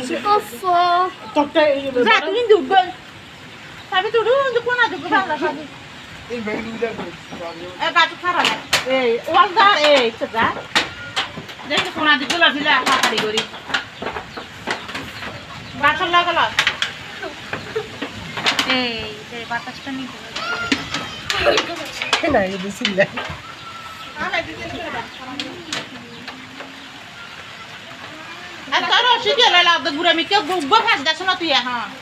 식었어. 자, 그게 누구? tapi turun untuk mana juga bang tadi. Batu parah. Warga cegah. Jadi kena dijual bila kategori. Batal lah kalau. Dari batas kan itu. Kenapa itu sih lah? Antara sih dia lah dah gurami kau gubah has dah sana tu ya ha.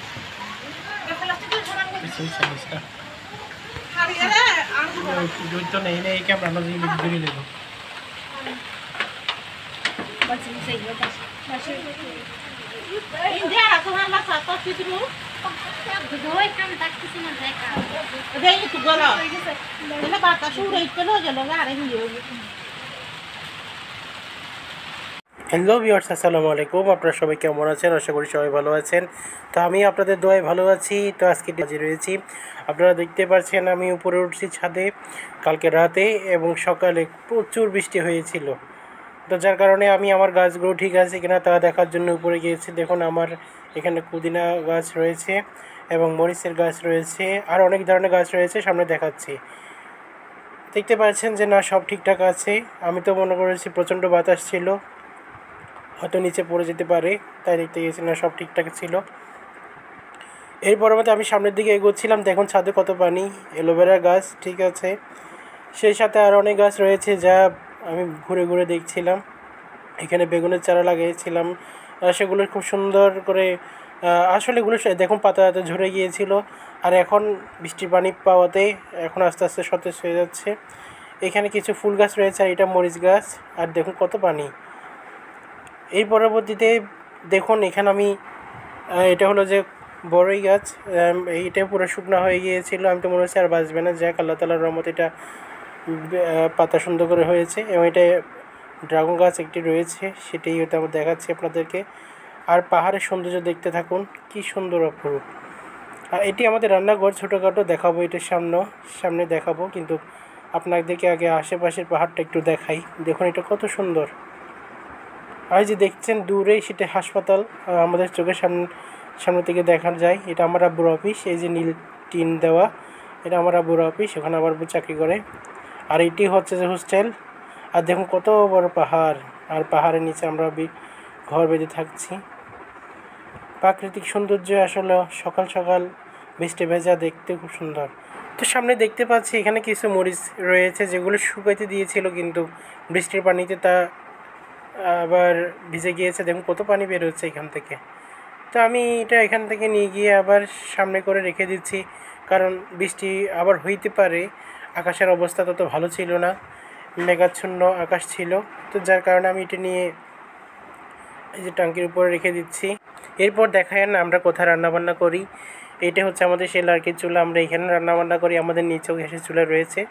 तो नहीं नहीं क्या बनाना चाहिए बिल्कुल ले लो India rasa orang masak apa sih tu? Doi kan tak kisi na deka. Ada itu galau. Ini batas surai kalau jalan ada ni. Hello viewers আসসালামু আলাইকুম আপনারা সবাই কেমন আছেন আশা করি সবাই ভালো আছেন তো আমি আপনাদের দোয়ায় ভালো আছি তো আজকে হাজির হয়েছি আপনারা দেখতে পাচ্ছেন আমি উপরে উঠছি ছাদে কালকে রাতে এবং সকালে প্রচুর বৃষ্টি হয়েছিল তো যার কারণে আমি আমার গাছগুলো ঠিক আছে কিনা তা দেখার জন্য উপরে গিয়েছি দেখুন আমার এখানে পুদিনা গাছ রয়েছে এবং মরিচের গাছ রয়েছে আর অনেক ধরনের গাছ রয়েছে সামনে দেখাচ্ছি দেখতে পাচ্ছেন যে না সব ঠিকঠাক আছে আমি তো মনে করেছি প্রচণ্ড বাতাস ছিল হয়তো নিচে পড়ে যেতে পারে তাই দেখতে গেছি না সব ঠিকঠাক ছিল এর পরবর্তী আমি সামনের দিকে এগোচ্ছিলাম দেখুন ছাদে কত পানি অ্যালোভেরা গাছ ঠিক আছে সেই সাথে আর অনেক গাছ রয়েছে যা আমি ঘুরে ঘুরে দেখছিলাম এখানে বেগুনের চারা লাগিয়েছিলাম সেগুলো খুব সুন্দর করে আসলে এগুলো দেখুন পাতা ঝরে গিয়েছিল আর এখন বৃষ্টির পানি পাওয়াতে এখন আস্তে আস্তে সতেজ হয়ে যাচ্ছে এখানে কিছু ফুল গাছ রয়েছে আর এটা মরিচ গাছ আর দেখুন কত পানি এই পরবর্তীতে দেখুন এখানে আমি এটা হলো যে বড়ই গাছ এইটা পুরো শুকনো হয়ে গিয়েছিল আমি তো মনে হচ্ছে আর বাঁচবে না যাক আল্লাহ তাআলার রহমতে এটা পাতা সুন্দর করে হয়েছে এবং এটা ড্রাগন গাছ একটি রয়েছে সেটাই হয়তো আমি দেখাচ্ছি আপনাদেরকে আর পাহাড়ের সৌন্দর্য দেখতে থাকুন কি সুন্দর অপরূপ আর এটি আমাদের রান্নাঘর ছোটোখাটো দেখাবো এটার সামনে দেখাবো কিন্তু আপনাদেরকে আগে আশেপাশের পাহাড়টা একটু দেখাই দেখুন এটা কত সুন্দর আর যে দেখছেন দূরে সেটা হাসপাতাল আমাদের চোখের সামনে থেকে দেখা যায় এটা আমার আব্বুর অফিস এই যে নীল টিন দেওয়া এটা আমার আব্বুর অফিস ওখানে আমার আব্বু চাকরি করে আর এটি হচ্ছে যে হোস্টেল আর দেখুন কত বড় পাহাড় আর পাহাড়ের নিচে আমরা ঘর বেঁধে থাকছি প্রাকৃতিক সৌন্দর্য আসলে সকাল সকাল বৃষ্টি ভেজা দেখতে খুব সুন্দর তো সামনে দেখতে পাচ্ছি এখানে কিছু মরিচ রয়েছে যেগুলো শুকাইতে দিয়েছিল কিন্তু বৃষ্টির পানিতে তা আবার ভিজে গিয়েছে দেখুন কত পানি বের হচ্ছে এখান থেকে তো আমি এটা এখান থেকে নিয়ে গিয়ে আবার সামনে করে রেখে দিচ্ছি কারণ বৃষ্টি আবার হইতে পারে আকাশের অবস্থা তত ভালো ছিল না মেঘাচ্ছন্ন আকাশ ছিল তো যার কারণে আমি এটা নিয়ে এই যে ট্যাঙ্কির উপরে রেখে দিচ্ছি এরপর দেখায় না আমরা কোথায় রান্নাবান্না করি এটা হচ্ছে আমাদের সেই লার্কির চুলা আমরা এখানে রান্নাবান্না করি আমাদের নিচেও গ্যাসের চুলা রয়েছে